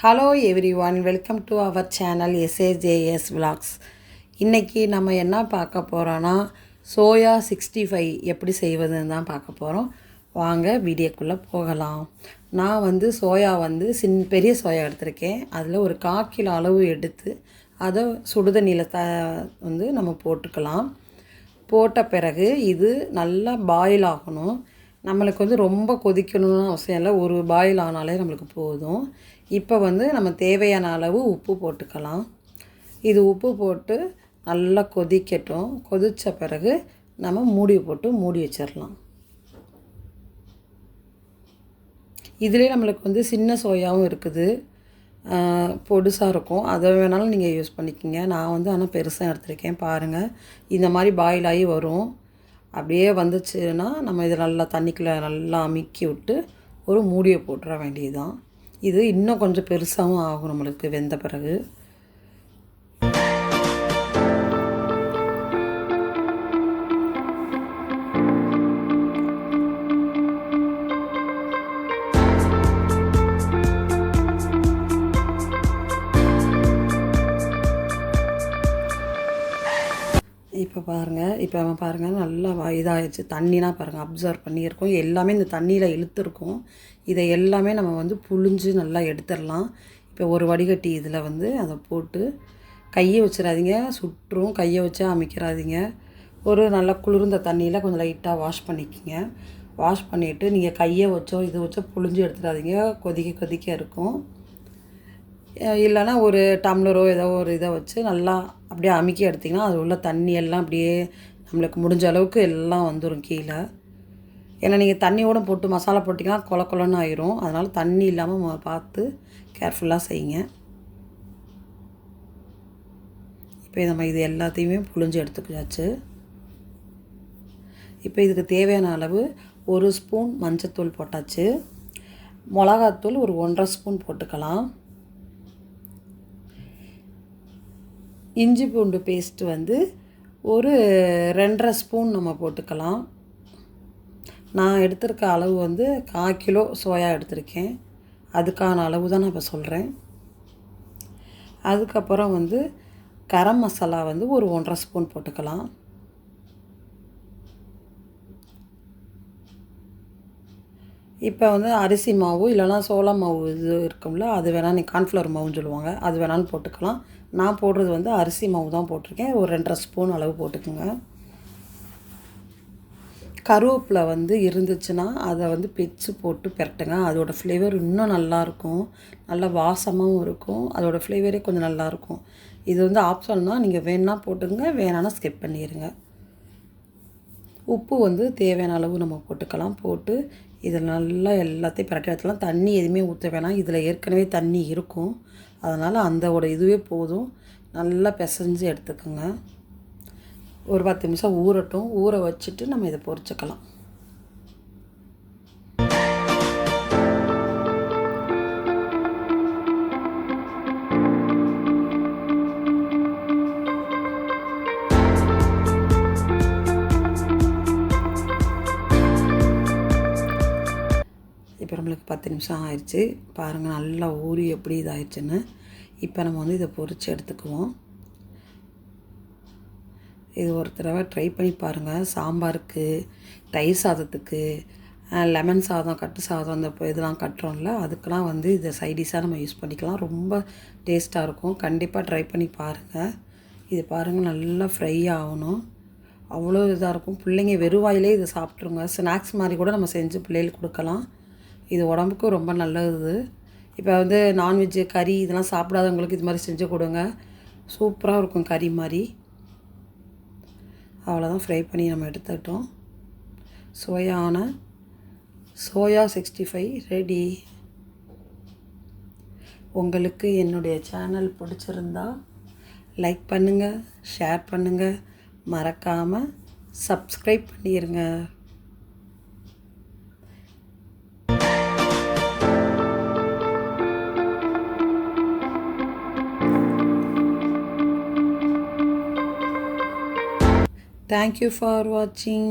Hello everyone, welcome to our channel SAJS Vlogs. இன்றைக்கி நம்ம என்ன பார்க்க போகிறோன்னா சோயா 65 எப்படி செய்வதுன்னு தான் பார்க்க போகிறோம். வாங்க வீடியோக்குள்ளே போகலாம். நான் சோயா பெரிய சோயா எடுத்திருக்கேன். அதில் ஒரு 1/4 கிலோ அளவு எடுத்து அதை சுடுதண்ணியில் நம்ம போட்டுக்கலாம். போட்ட பிறகு இது நல்லா பாயில் ஆகணும். நம்மளுக்கு ரொம்ப கொதிக்கணும்னு அவசியம் இல்லை, ஒரு பாயில் ஆனாலே நம்மளுக்கு போதும். இப்போ நம்ம தேவையான அளவு உப்பு போட்டுக்கலாம். இது உப்பு போட்டு நல்லா கொதிக்கட்டும். கொதித்த பிறகு நம்ம மூடி போட்டு மூடி வச்சிடலாம். இதிலே நம்மளுக்கு சின்ன சோயாவும் இருக்குது, பொடுசாக இருக்கும். அதை வேணாலும் நீங்கள் யூஸ் பண்ணிக்கிங்க. நான் ஆனால் பெருசாக எடுத்துருக்கேன். பாருங்கள், இந்த மாதிரி பாயில் ஆகி வரும். அப்படியே வந்துச்சுன்னா நம்ம இதை நல்லா தண்ணிக்குள்ளே நல்லா அமுக்கி விட்டு ஒரு மூடியை போட்டுற வேண்டியதுதான். இது இன்னும் கொஞ்சம் பெருசாகவும் ஆகும் நம்மளுக்கு வெந்த பிறகு. இப்போ பாருங்கள் நல்லா இதாகிடுச்சு. தண்ணினா பாருங்கள், அப்சர்வ் பண்ணியிருக்கோம். எல்லாமே இந்த தண்ணியில் இழுத்துருக்கும். இதை எல்லாமே நம்ம புழிஞ்சு நல்லா எடுத்துடலாம். இப்போ ஒரு வடிகட்டி இதில் அதை போட்டு கையை வச்சிடாதீங்க, சுற்றும். கையை வச்சா அமைக்கிறாதீங்க. ஒரு நல்லா குளிர்ந்த தண்ணியில் கொஞ்சம் லைட்டாக வாஷ் பண்ணிக்கோங்க. வாஷ் பண்ணிவிட்டு நீங்கள் கையை வச்சோ இதை வச்சோ புழிஞ்சு எடுத்துடாதீங்க, கொதிக்க கொதிக்க இருக்கும். இல்லைனா ஒரு டம்ளரோ ஏதோ ஒரு இதை வச்சு நல்லா அப்படியே அமுக்கி எடுத்திங்கன்னா அது உள்ள தண்ணி எல்லாம் அப்படியே நம்மளுக்கு முடிஞ்ச அளவுக்கு எல்லாம் வந்துடும் கீழே. ஏன்னா நீங்கள் தண்ணியோடு போட்டு மசாலா போட்டிங்கன்னா கொல கொலன்னு ஆயிரும். அதனால் தண்ணி இல்லாமல் பார்த்து கேர்ஃபுல்லாக செய்யுங்க. இப்போ நம்ம இது எல்லாத்தையுமே புழிஞ்சு எடுத்துக்கியாச்சு. இப்போ இதுக்கு தேவையான அளவு 1 ஸ்பூன் மஞ்சத்தூள் போட்டாச்சு. மிளகாத்தூள் ஒரு 1.5 ஸ்பூன் போட்டுக்கலாம். இஞ்சி பூண்டு பேஸ்ட்டு ஒரு 2.5 ஸ்பூன் நம்ம போட்டுக்கலாம். நான் எடுத்திருக்க அளவு 1/4 கிலோ சோயா எடுத்திருக்கேன். அதுக்கான அளவு தான் நான் இப்போ சொல்கிறேன். அதுக்கப்புறம் கரம் மசாலா ஒரு 1.5 ஸ்பூன் போட்டுக்கலாம். இப்போ அரிசி மாவு இல்லைனா சோள மாவு இது இருக்கும்ல, அது வேணால் நீங்கள் கார்ன்ஃப்ளவர் மாவுன்னு சொல்லுவாங்க, அது வேணாலும் போட்டுக்கலாம். நான் போடுறது அரிசி மாவு தான் போட்டிருக்கேன். ஒரு 2.5 ஸ்பூன் அளவு போட்டுக்குங்க. கருவேப்பிலை இருந்துச்சுன்னா அதை பிச்சு போட்டு பெரட்டுங்க. அதோடய ஃப்ளேவர் இன்னும் நல்லாயிருக்கும், நல்லா வாசமாகவும் இருக்கும். அதோடய ஃப்ளேவரே கொஞ்சம் நல்லாயிருக்கும். இது ஆப்ஷனல்னால் நீங்கள் வேணுன்னா போட்டுங்க, வேணான்னா ஸ்கிப் பண்ணிடுங்க. உப்பு தேவையான அளவு நம்ம போட்டுக்கலாம். போட்டு இதில் நல்லா எல்லாத்தையும் பிரட்டி எடுத்துலாம். தண்ணி எதுவுமே ஊற்ற வேணாம், இதில் ஏற்கனவே தண்ணி இருக்கும். அதனால் அந்தோட இதுவே போதும். நல்லா பிசைஞ்சு எடுத்துக்கோங்க. ஒரு 10 நிமிஷம் ஊறட்டும். ஊற வச்சுட்டு நம்ம இதை பொரிச்சுக்கலாம். இப்போ நம்மளுக்கு 10 நிமிஷம் ஆயிடுச்சு. பாருங்கள், நல்லா ஊறி எப்படி இதாகிடுச்சுன்னு. இப்போ நம்ம இதை பொரித்து எடுத்துக்குவோம். இது ஒரு தடவை ட்ரை பண்ணி பாருங்கள். சாம்பாருக்கு, தயிர் சாதத்துக்கு, லெமன் சாதம், கட்டு சாதம், அந்த இதெல்லாம் கட்டுறோம்ல, அதுக்கெலாம் இதை சைடிஷாக நம்ம யூஸ் பண்ணிக்கலாம். ரொம்ப டேஸ்ட்டாக இருக்கும். கண்டிப்பாக ட்ரை பண்ணி பாருங்கள். இது பாருங்கள், நல்லா ஃப்ரை ஆகணும். அவ்வளோ இதாக இருக்கும். பிள்ளைங்க வெறுவாயிலே இதை சாப்பிட்ருங்க. ஸ்நாக்ஸ் மாதிரி கூட நம்ம செஞ்சு பிள்ளைகளுக்கு கொடுக்கலாம். இது உடம்புக்கும் ரொம்ப நல்லது. இப்போ நான்வெஜ்ஜு, கறி இதெல்லாம் சாப்பிடாதவங்களுக்கு இது மாதிரி செஞ்சு கொடுங்க. சூப்பராக இருக்கும் கறி மாதிரி. அவ்வளோதான், ஃப்ரை பண்ணி நம்ம எடுத்துட்டோம். Soya 65 ready. உங்களுக்கு என்னுடைய சேனல் பிடிச்சிருந்தா லைக் பண்ணுங்கள், ஷேர் பண்ணுங்கள், மறக்காமல் சப்ஸ்கிரைப் பண்ணிடுங்க. Thank you for watching.